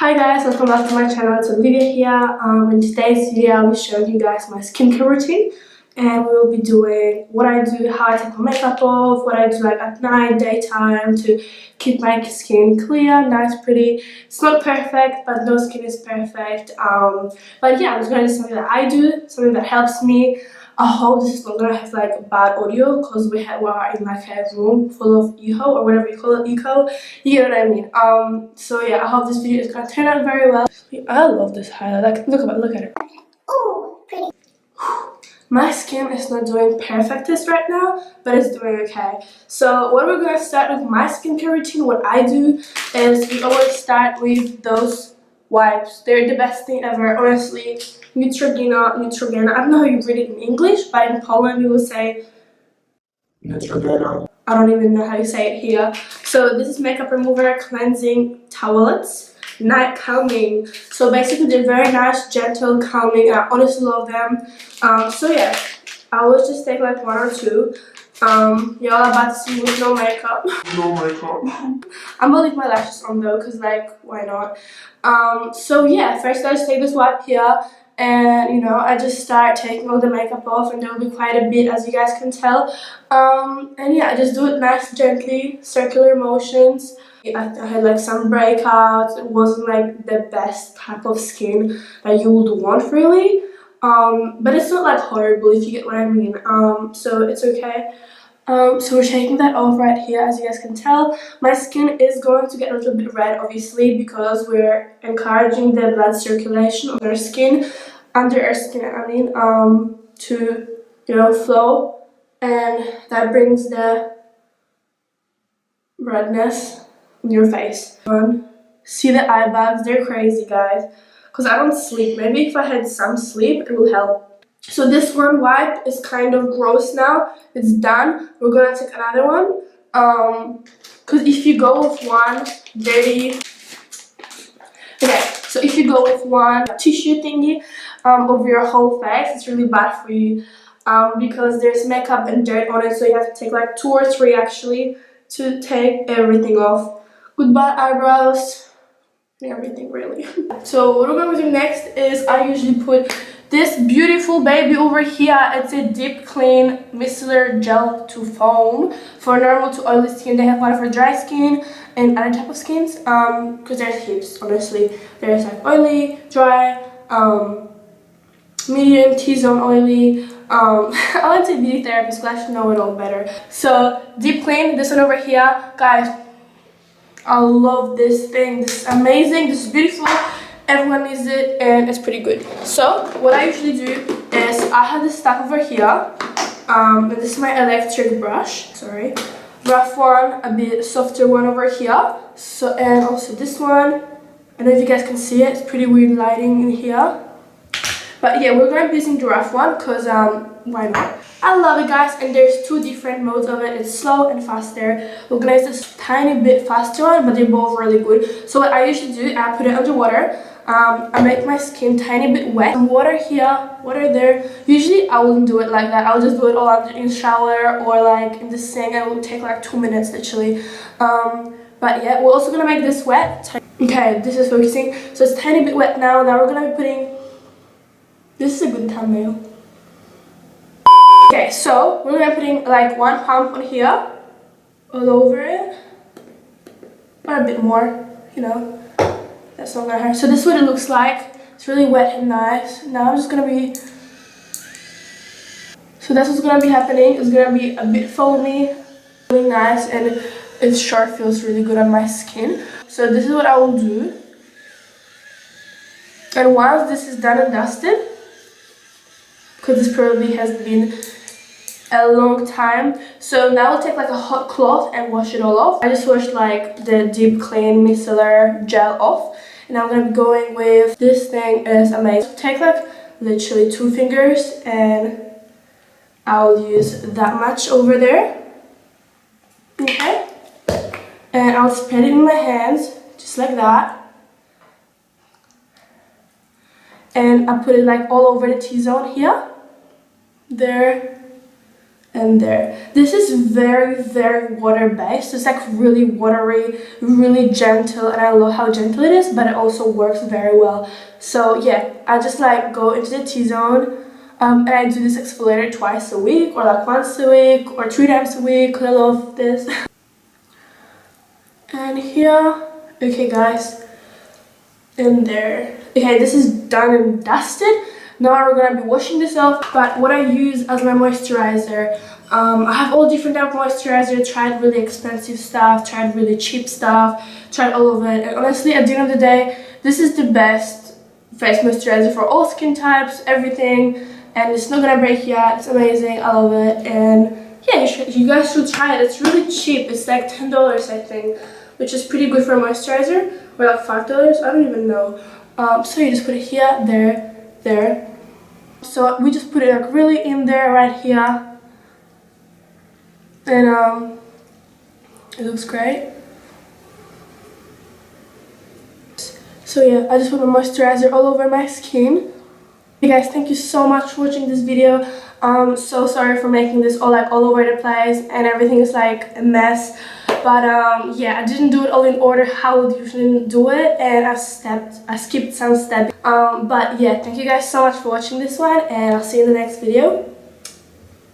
Hi guys, welcome back to my channel. It's Oliwia here. In today's video I'll be showing you guys my skincare routine, and we will be doing what I do, how I take my makeup off, what I do like at night, daytime to keep my skin clear, nice, pretty. It's not perfect, but no skin is perfect. But yeah, I'm just gonna do something that I do, something that helps me. I hope this is not gonna have like bad audio because we are in like a room full of echo or whatever you call it, echo. You know what I mean? So yeah, I hope this video is gonna turn out very well. I love this highlight. Like, look at it. Oh, pretty. My skin is not doing perfectest right now, but it's doing okay. So what we're gonna start with my skincare routine. What I do is we always start with those wipes. They're the best thing ever, honestly. Neutrogena. I don't know how you read it in English, but in Poland we will say Neutrogena. I don't even know how you say it here. So this is makeup remover, cleansing towelettes, night calming. So basically they're very nice, gentle, calming. I honestly love them. So yeah, I will just take like one or two. Y'all about to see me with no makeup. No makeup. I'm gonna leave my lashes on though, cause like why not? So yeah, first I just take this wipe here, and you know I just start taking all the makeup off, and there will be quite a bit, as you guys can tell. And yeah, I just do it nice, gently, circular motions. I had like some breakouts. It wasn't like the best type of skin that you would want really. But it's not like horrible, if you get what I mean. So it's okay. So we're taking that off right here, as you guys can tell. My skin is going to get a little bit red, obviously, because we're encouraging the blood circulation on our skin, under our skin, I mean, to, you know, flow, and that brings the redness on your face. See the eye bags, they're crazy, guys, because I don't sleep. Maybe if I had some sleep, it will help. So this one wipe is kind of gross now. It's done. We're gonna take another one. Because if you go with one dirty, okay, so if you go with one tissue thingy over your whole face, it's really bad for you. Because there's makeup and dirt on it, so you have to take like 2 or 3 actually to take everything off. Goodbye eyebrows. Everything really. So what we're going to do next is I usually put this beautiful baby over here. It's a deep clean micellar gel to foam for normal to oily skin. They have one for dry skin and other type of skins, because there's heaps, honestly. There's like oily, dry, medium, T-zone oily. I went to a beauty therapist because I should know it all better. So deep clean, this one over here, guys. I love this thing. This is amazing. This is beautiful. Everyone needs it, and it's pretty good. So what I usually do is I have this stuff over here. And this is my electric brush. Sorry, rough one, a bit softer one over here. So, and also this one. I don't know if you guys can see it. It's pretty weird lighting in here. But yeah, we're going to be using the rough one because why not? I love it, guys, and there's 2 different modes of it. It's slow and faster. We're gonna use this tiny bit faster one, but they're both really good. So what I usually do, I put it under water. I make my skin tiny bit wet. Water here, water there. Usually I wouldn't do it like that. I'll just do it all under in the shower or like in the sink, and it will take like 2 minutes literally. But yeah, we're also gonna make this wet. Okay, this is focusing. So it's a tiny bit wet now. Now we're gonna be putting. This is a good thumbnail. Okay, so we're gonna be putting like 1 pump on here, all over it, or a bit more, you know, that's not gonna hurt. So this is what it looks like. It's really wet and nice. Now I'm just gonna be, so that's what's gonna be happening. It's gonna be a bit foamy, really nice, and it sure feels really good on my skin. So this is what I will do. And once this is done and dusted, because this probably has been a long time, so now I'll take like a hot cloth and wash it all off. I just washed like the deep clean micellar gel off, and I'm gonna be going with this thing. Is amazing. Take like literally 2 fingers, and I'll use that much over there. Okay, and I'll spread it in my hands just like that, and I put it like all over the T-zone here, there, and there. This is very water based. It's like really watery, really gentle, and I love how gentle it is, but it also works very well. So yeah, I just like go into the T-zone, and I do this exfoliator twice a week, or like once a week, or 3 times a week, because I love this. And here, okay guys, in there. Okay, this is done and dusted. Now we're gonna be washing this off. But what I use as my moisturizer, I have all different type of moisturizer. Tried really expensive stuff, tried really cheap stuff, tried all of it. And honestly, at the end of the day, this is the best face moisturizer for all skin types, everything. And it's not gonna break yet. It's amazing. I love it. And yeah, you guys should try it. It's really cheap. It's like $10, I think, which is pretty good for a moisturizer. Or like $5. I don't even know. So you just put it here, there. So we just put it like really in there, right here, and it looks great. So yeah, I just put my moisturizer all over my skin. Hey guys, thank you so much for watching this video. So sorry for making this all over the place and everything is like a mess. But yeah, I didn't do it all in order how I would usually do it, and I skipped some steps. But yeah, thank you guys so much for watching this one, and I'll see you in the next video.